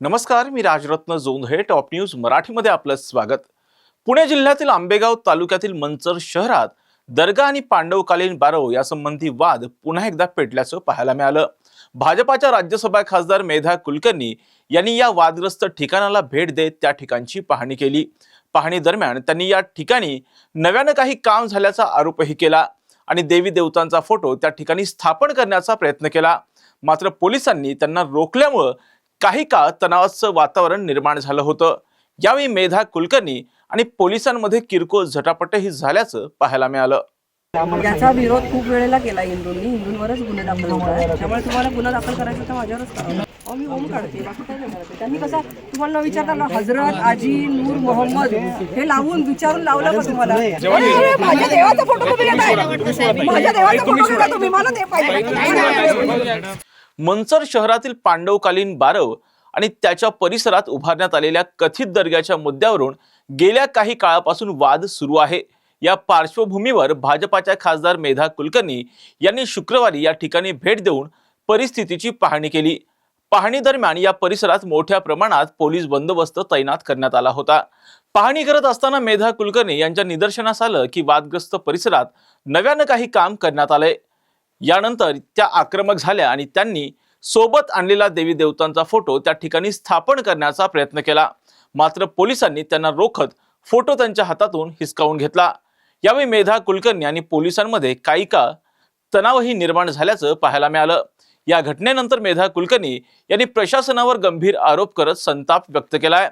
नमस्कार, मी Rajratna Jondhale. Top news मराठीमध्ये आपलं स्वागत. पुणे जिल्ह्यातील आंबेगाव तालुक्यातील मंचर शहरात दर्गा आणि पांडवकालीन बारव यासंबंधी वाद पुन्हा एकदा पेटल्याचं पाहायला मिळालं. भाजपाच्या राज्यसभा खासदार मेधा कुलकर्णी यांनी या वादग्रस्त ठिकाणाला भेट देत त्या ठिकाणची पाहणी केली. पाहणी दरम्यान त्यांनी या ठिकाणी नव्यानं काही काम झाल्याचा आरोपही केला आणि देवी देवतांचा फोटो त्या ठिकाणी स्थापन करण्याचा प्रयत्न केला. मात्र पोलिसांनी त्यांना रोखल्यामुळे काही काळ तणावाचं वातावरण निर्माण झालं होतं. यावेळी मेधा कुलकर्णी आणि पोलिसांमध्ये किरकोळ झटापटही झाल्याचं पाहायला मिळालं. त्याचा विरोध खूप वेळेला केला हिंदूंवरच गुन्हे दाखल होतात. त्यामुळे तुम्हाला गुन्हा दाखल करायचा तर माझ्यावरच करा. मी होम काढते, बाकी काय नाही करते. त्यांनी कसं तुम्हाला विचारताना हजरत आजी नूर मोहम्मद हे लावून विचारून लावलं का तुम्हाला? माझ्या देवाचा फोटो तुम्ही घेताय, माझ्या देवाचा फोटो घेताय तुम्ही, मला ते पाहिजे. मंचर शहरातील पांडवकालीन बारव आणि त्याच्या परिसरात उभारण्यात आलेल्या कथित दर्ग्याच्या मुद्द्यावरून गेल्या काही काळापासून वाद सुरू आहे. या पार्श्वभूमीवर भाजपाच्या खासदार मेधा कुलकर्णी यांनी शुक्रवारी या ठिकाणी भेट देऊन परिस्थितीची पाहणी केली. पाहणी दरम्यान या परिसरात मोठ्या प्रमाणात पोलीस बंदोबस्त तैनात करण्यात आला होता. पाहणी करत असताना मेधा कुलकर्णी यांच्या निदर्शनास आलं की वादग्रस्त परिसरात नव्यानं काही काम करण्यात आलंय. यानंतर त्या आक्रमक झाल्या आणि त्यांनी सोबत आणलेला देवी देवतांचा फोटो त्या ठिकाणी स्थापन करण्याचा प्रयत्न केला. मात्र पोलिसांनी त्यांना रोखत फोटो त्यांच्या हातातून हिसकावून घेतला. यावेळी मेधा कुलकर्णी आणि पोलिसांमध्ये काही काळ तणावही निर्माण झाल्याचं पाहायला मिळालं. या घटनेनंतर मेधा कुलकर्णी यांनी प्रशासनावर गंभीर आरोप करत संताप व्यक्त केलाय.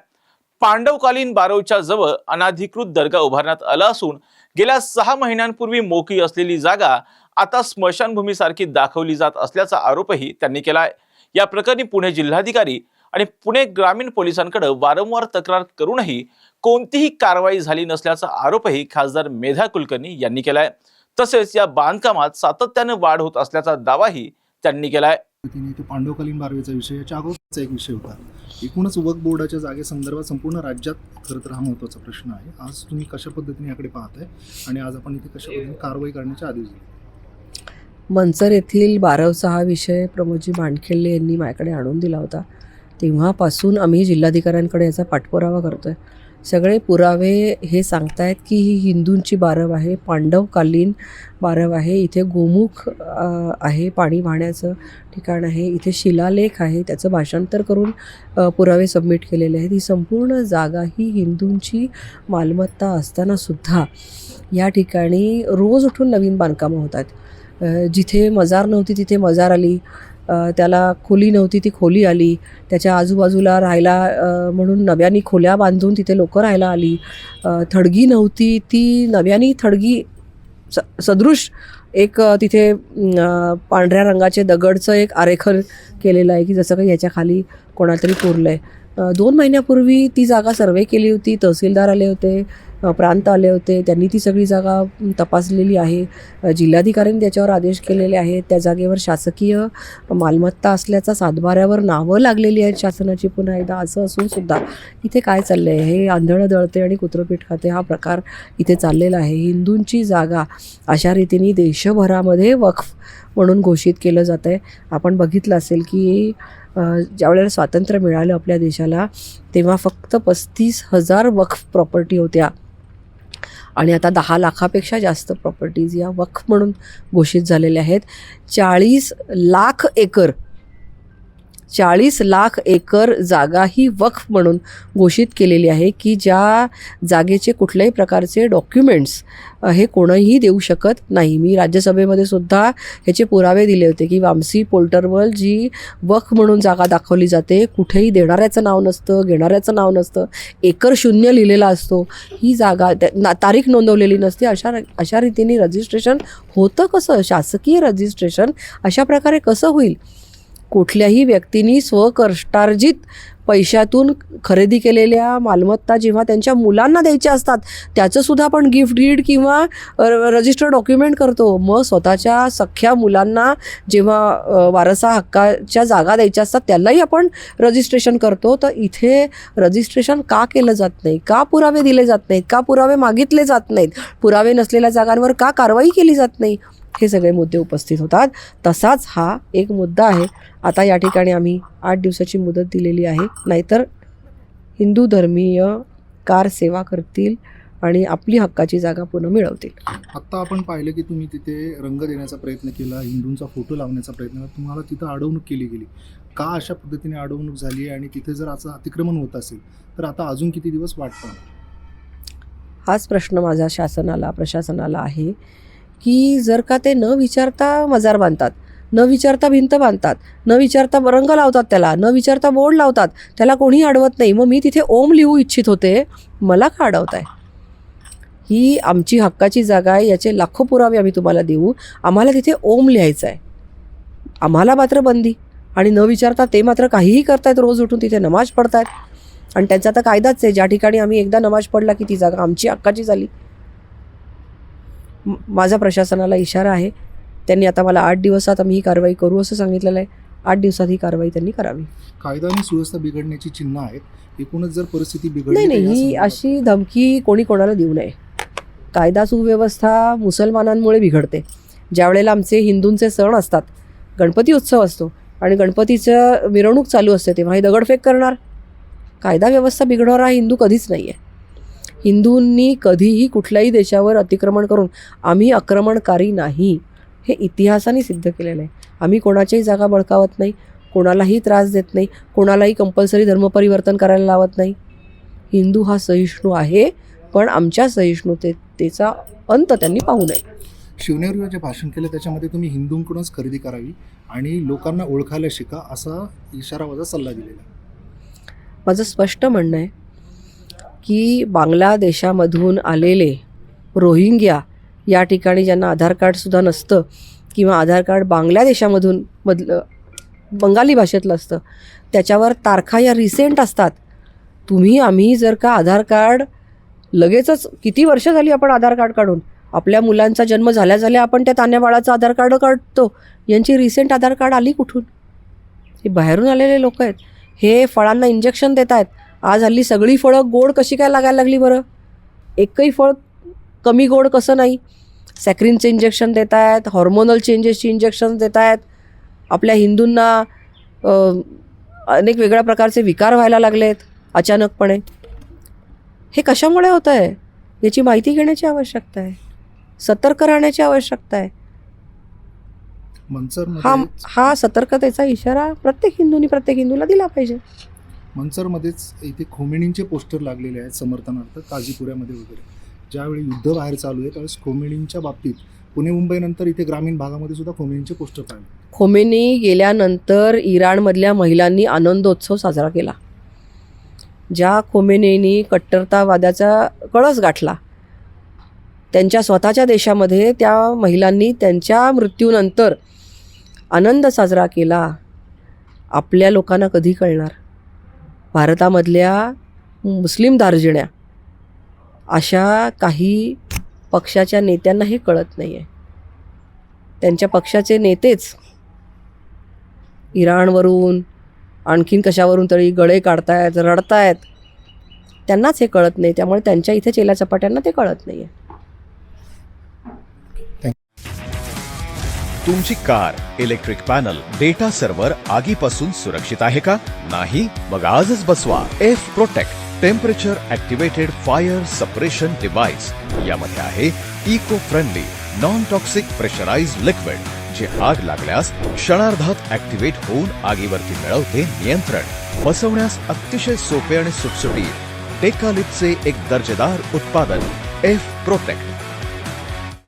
पांडवकालीन बारवच्या जवळ अनाधिकृत दर्गा उभारण्यात आला असून गेल्या 6 महिन्यांपूर्वी मोकळी असलेली जागा आता स्मशानभूमीसारखी दाखवली जात असल्याचा आरोपही त्यांनी केलाय. या प्रकरणी पुणे जिल्हाधिकारी आणि पुणे ग्रामीण पोलिसांकडे वारंवार तक्रार करूनही कोणतीही कारवाई झाली नसल्याचा आरोपही खासदार मेधा कुलकर्णी यांनी केलाय. तसेच या बांधकामात सातत्याने वाढ होत असल्याचा दावाही त्यांनी केलाय. पांडवकालीन बारवेचा विषय याच्या अगोदरचा एक विषय होता. एकूणच वक्फ बोर्डाच्या जागेसंदर्भात संपूर्ण राज्यात खरं तर हा महत्त्वाचा प्रश्न आहे. आज तुम्ही कशा पद्धतीने याकडे पाहताय आणि आज आपण इथे कशा पद्धतीने कारवाई करण्याचे आदेश दिले? मंचर येथील बारवचा हा विषय प्रमोदजी बांडखेडे यांनी माझ्याकडे आणून दिला होता. तेव्हापासून आम्ही जिल्हाधिकाऱ्यांकडे याचा पाठपुरावा करतोय. सगळे पुरावे हे सांगतायत की ही हिंदूंची बारव आहे, पांडवकालीन बारव आहे. इथे गोमुख आहे, पाणी वाहण्याचं ठिकाण आहे, इथे शिलालेख आहे, त्याचं भाषांतर करून पुरावे सबमिट केलेले आहेत. ही संपूर्ण जागा ही हिंदूंची मालमत्ता असतानासुद्धा या ठिकाणी रोज उठून नवीन बांधकामं होतात. जिथे मजार नव्हती तिथे मजार आली, त्याला खोली नव्हती ती खोली आली, त्याच्या आजूबाजूला राहायला म्हणून नव्याने खोल्या बांधून तिथे लोकं राहायला आली. थडगी नव्हती ती नव्याने थडगी सदृश एक तिथे पांढऱ्या रंगाचे दगडचं एक आरेखन केलेलं आहे की जसं काही याच्या खाली कोणातरी पुरलं आहे. 2 महिन्यापूर्वी ती जागा सर्वे केली होती, तहसीलदार आले होते, प्रांत आले होते, त्यांनी ती सगळी जागा तपासलेली आहे. जिल्हाधिकाऱ्यांनी त्याच्यावर आदेश केलेले आहेत. त्या जागेवर शासकीय मालमत्ता असल्याचा सातबाऱ्यावर नावं लागलेली आहेत शासनाची. पुन्हा एकदा असं असून सुद्धा इथे काय चाललं आहे, हे आंधळं दळते आणि कुत्रपीठ खाते हा प्रकार इथे चाललेला आहे. हिंदूंची जागा अशा रीतीने देशभरामध्ये वक्फ म्हणून घोषित केलं जातं आहे. आपण बघितलं असेल की ज्यावेळेला स्वातंत्र्य मिळालं आपल्या देशाला तेव्हा फक्त 35,000 वक्फ प्रॉपर्टी होत्या आणि आता 10 लाखापेक्षा जास्त प्रॉपर्टीज या वक्फ म्हणून घोषित झालेल्या आहेत. 40 लाख एकर जागा ही वक्फ म्हणून घोषित केलेली आहे की ज्या जागेचे कुठल्याही प्रकारचे डॉक्युमेंट्स हे कोणीही देऊ शकत नाही. मी राज्यसभेमध्ये सुद्धा ह्याचे पुरावे दिले होते की वामसी पोर्टलवर जी वक्फ म्हणून जागा दाखवली जाते कुठेही देणाऱ्याचं नाव नसतं, घेणाऱ्याचं नाव नसतं, एकर शून्य लिहिलेला असतो. ही जागा तारीख नोंदवलेली नसते. अशा रीतीने रजिस्ट्रेशन होतं कसं? शासकीय रजिस्ट्रेशन अशा प्रकारे कसं होईल? कुठल्याही व्यक्तींनी स्वकष्टार्जित पैशातून खरेदी केलेल्या मालमत्ता जेव्हा त्यांच्या मुलांना द्यायच्या असतात त्याचंसुद्धा आपण गिफ्ट डीड किंवा रजिस्टर डॉक्युमेंट करतो. मग स्वतःच्या सख्ख्या मुलांना जेव्हा वारसा हक्काच्या जागा द्यायच्या असतात त्यालाही आपण रजिस्ट्रेशन करतो. तर इथे रजिस्ट्रेशन का केलं जात नाही? का पुरावे दिले जात नाहीत? का पुरावे मागितले जात नाहीत? पुरावे नसलेल्या जागांवर का कारवाई केली जात नाही? हे सगळे मुद्दे उपस्थित होतात. तसाच हा एक मुद्दा आहे. आता या ठिकाणी आम्ही 8 दिवसाची मुदत दिलेली आहे, नाहीतर हिंदू धर्मीय कार सेवा करतील आणि आपली हक्काची जागा पुन्हा मिळवतील. आत्ता आपण पाहिलं की तुम्ही तिथे रंग देण्याचा प्रयत्न केला, हिंदूंचा फोटो लावण्याचा प्रयत्न केला, तुम्हाला तिथं अडवणूक केली गेली. का अशा पद्धतीने अडवणूक झाली आणि तिथे जर असं अतिक्रमण होत असेल तर आता अजून किती दिवस वाट पाहणार? हाच प्रश्न माझा शासनाला, प्रशासनाला आहे की जर का ते न विचारता मजार बांधतात, न विचारता भिंत बांधतात, न विचारता रंग लावतात, त्याला न विचारता बोर्ड लावतात, त्याला कोणी अडवत नाही, मग मी तिथे ओम लिहू इच्छित होते, मला का अडवताय? ही आमची हक्काची जागा आहे, याचे लाखो पुरावे आम्ही तुम्हाला देऊ. आम्हाला तिथे ओम लिहायचं आहे, आम्हाला मात्र बंदी. आणि न विचारता ते मात्र काहीही करतायत, रोज उठून तिथे नमाज पडतायत. आणि त्यांचा तर कायदाच आहे, ज्या ठिकाणी आम्ही एकदा नमाज पडला की ती जागा आमची हक्काची झाली. माझा प्रशासनाला इशारा आहे, त्यांनी आता मला 8 दिवसात आम्ही ही कारवाई करू असं सांगितलेलं आहे. 8 दिवसात ही कारवाई त्यांनी करावी. कायदा आणि सुव्यवस्था बिघडण्याची चिन्ह आहेत. एकूणच जर परिस्थिती नाही बिघडली नाही, तर या ही संदर्भात- अशी धमकी कोणी कोणाला देऊ नये. कायदा सुव्यवस्था मुसलमानांमुळे बिघडते. ज्या वेळेला आमचे हिंदूंचे सण असतात, गणपती उत्सव असतो आणि गणपतीचं मिरवणूक चालू असते, तेव्हा हे दगडफेक करणार. कायदा व्यवस्था बिघडवणारा हिंदू कधीच नाही आहे. हिंदूंनी कधीही कुठल्याही देशावर अतिक्रमण करून आम्ही आक्रमणकारी नाही, हे इतिहासाने सिद्ध केलेलं आहे. आम्ही कोणाच्याही जागा बळकावत नाही, कोणालाही त्रास देत नाही, कोणालाही कंपल्सरी धर्मपरिवर्तन करायला लावत नाही. हिंदू हा सहिष्णू आहे, पण आमच्या सहिष्णुतेचा अंत त्यांनी पाहू नये. शिवनेरीवर जे भाषण केलं त्याच्यामध्ये तुम्ही हिंदूंकडूनच खरेदी करावी आणि लोकांना ओळखायला शिका असा इशारावाचा सल्ला दिलेला आहे. माझं स्पष्ट म्हणणं आहे की बांगलादेशामधून आलेले रोहिंग्या या ठिकाणी ज्यांना आधार कार्डसुद्धा नसतं किंवा आधार कार्ड बांगलादेशामधून बंगाली भाषेतलं असतं, त्याच्यावर तारखा या रिसेंट असतात. आम्ही जर का आधार कार्ड लगेचच, किती वर्ष झाली आपण आधार कार्ड काढून, आपल्या मुलांचा जन्म झाल्या आपण त्या तान्ह्या बाळाचं आधार कार्ड काढतो. यांची रिसेंट आधार कार्ड आली कुठून? हे बाहेरून आलेले लोक आहेत. हे फळांना इंजेक्शन देत आहेत. आज हल्ली सगळी फळं गोड कशी काय लागायला लागली बरं? एकही फळ कमी गोड कसं नाही? सॅक्रिनचं इंजेक्शन देत आहेत, हॉर्मोनल चेंजेसची इंजेक्शन देत आहेत. आपल्या हिंदूंना अनेक वेगळ्या प्रकारचे विकार व्हायला लागलेत अचानकपणे. हे कशामुळे होतं आहे याची माहिती घेण्याची आवश्यकता आहे, सतर्क राहण्याची आवश्यकता आहे. हा सतर्कतेचा इशारा प्रत्येक हिंदूला दिला पाहिजे. मंचरमध्येच इथे खोमेनींचे पोस्टर लागलेले आहेत समर्थनार्थ, काझीपुऱ्यामध्ये वगैरे. ज्यावेळी युद्ध बाहेर चालू आहे त्यावेळेस खोमेनींच्या बाबतीत पुणे मुंबईनंतर इथे ग्रामीण भागामध्ये सुद्धा खोमेनींचे पोस्टर पाहिले. खोमेनी गेल्यानंतर इराणमधल्या महिलांनी आनंदोत्सव साजरा केला. ज्या खोमेनींनी कट्टरतावादाचा कळस गाठला, त्यांच्या स्वतःच्या देशामध्ये त्या महिलांनी त्यांच्या मृत्यूनंतर आनंद साजरा केला. आपल्या लोकांना कधी कळणार? भारतामधल्या मुस्लिम दार्जिण्या अशा काही पक्षाच्या नेत्यांना हे कळत नाही आहे. त्यांच्या पक्षाचे नेतेच इराणवरून आणखीन कशावरून तरी गळे काढतायत, रडतायत. त्यांनाच हे कळत नाही, त्यामुळे त्यांच्या इथे चेल्याचपाट्यांना ते कळत नाही आहे. तुमची car, electric panel, data server आगीपासून सुरक्षित आहे का? नाही? मग आजच बसवा F protect temperature activated fire suppression device. यामध्ये आहे eco friendly non toxic pressurised liquid, जे आग लागल्यास क्षणार्धात ॲक्टिवेट होऊन आगीवरती मिळवते नियंत्रण. बसवण्यास अतिशय सोपे आणि सुटसुटीत टेकालिपचे एक दर्जेदार उत्पादन एफ प्रोटेक्ट.